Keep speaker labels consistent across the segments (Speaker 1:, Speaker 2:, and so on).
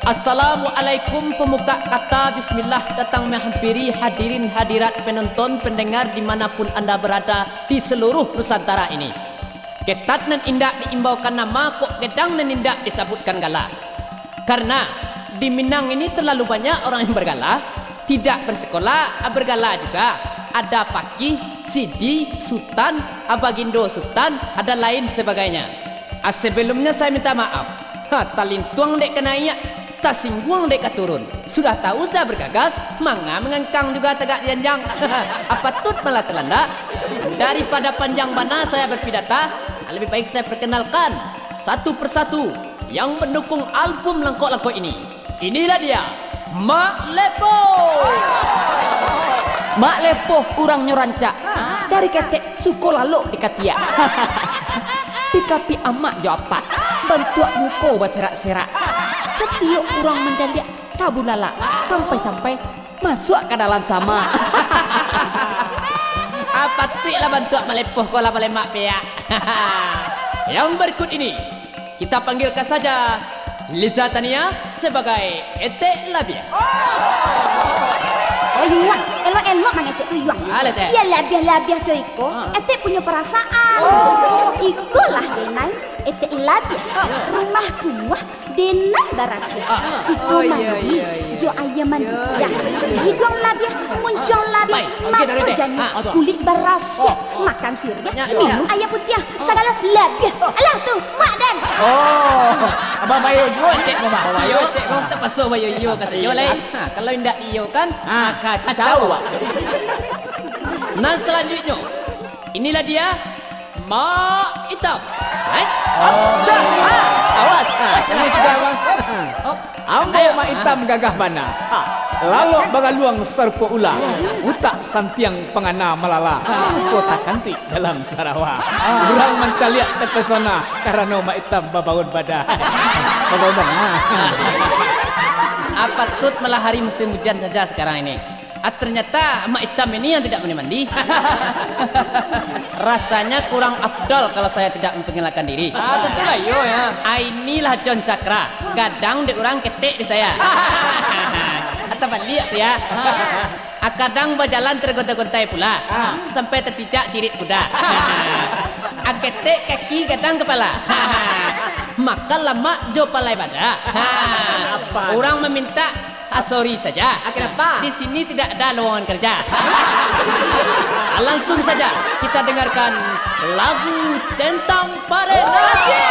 Speaker 1: Assalamualaikum, pemuka kata bismillah datang menghampiri hadirin hadirat penonton pendengar dimanapun anda berada di seluruh Nusantara ini. Ketat nan indak diimbaukan nama, kok gedang nan indak disebutkan gala. Karena di Minang ini terlalu banyak orang yang bergala, tidak bersekolah, bergala juga. Ada Pakih, Sidi, Sultan, Abagindo Sultan, ada lain sebagainya. Sebelumnya saya minta maaf. Talintuang dek kenainya, tak singgung dek turun. Sudah tahu saya bergagas, manga mengengkang juga tegak janjang. Apa tut malah terlanda? Daripada panjang mana saya berpidata, lebih baik saya perkenalkan satu persatu yang mendukung album Langkok-Langkok ini. Inilah dia, Mak Lepo.
Speaker 2: Mak Lepo urang nyoranca dari ketek suko lalu di katia. Dikapi amak jawapan bantuak muko berserak-serak. Setiap orang mendadak tabulala sampai-sampai masuk ke dalam sama.
Speaker 1: Apa tuik lah bantuak Mak Lepo kau lah mak pea. Yang berikut ini kita panggilkan saja Liza Tania sebagai Etek Labia.
Speaker 3: Oh yuak, elok-elok mana cik tu yuak. Ya labiah-labiah coy ko. Etek punya perasaan. Itulah denai etek labiah. Rumah kuah denai barasia. Situ mandi, jo ayam mandi. Ya, hidung labiah, muncul labiah, mata jani, kulit barasia, makan sirnya, minum ayam putih, segala labiah. Alah tu, mak dan.
Speaker 1: Oh, abang bayo yo etek kau mak. Bayo etek kau tak pasal bayo yo kasih yo lai. Kalau indak iyo kan, kacau. Nah selanjutnya, inilah dia Mak Hitam. Nice.
Speaker 4: Awas. Ini juga bang. Ambo Mak Hitam gagah bana. Lalu bagaluang serpo ulang. Utak santiang pengana melala. Suko takanti dalam Sarawak. Urang mencaliak terpesona karena Mak Hitam babaun badan. Babaun badan.
Speaker 1: Apa tut malah hari musim hujan saja sekarang ini. Ternyata Mak Hitam ini yang tidak mandi. Rasanya kurang afdol kalau saya tidak memperkenalkan diri. Tentulah yo ya. Inilah John Cakra. Kadang di orang ketek di saya. Atau balik ya. Kadang berjalan tergonta-gontai pula. Sampai terpijak cirit kuda. Ketek kaki kadang kepala. Maka lama jo palai pada. Orang meminta sorry saja. Kenapa? Di sini tidak ada lowongan kerja. Langsung saja kita dengarkan lagu Centang Pare Nasi.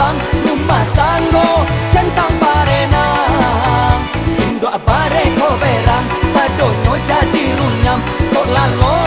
Speaker 5: berang rumah tanggo centang parenang Indo bare ko berang sadonyo jadi runyam kok lalo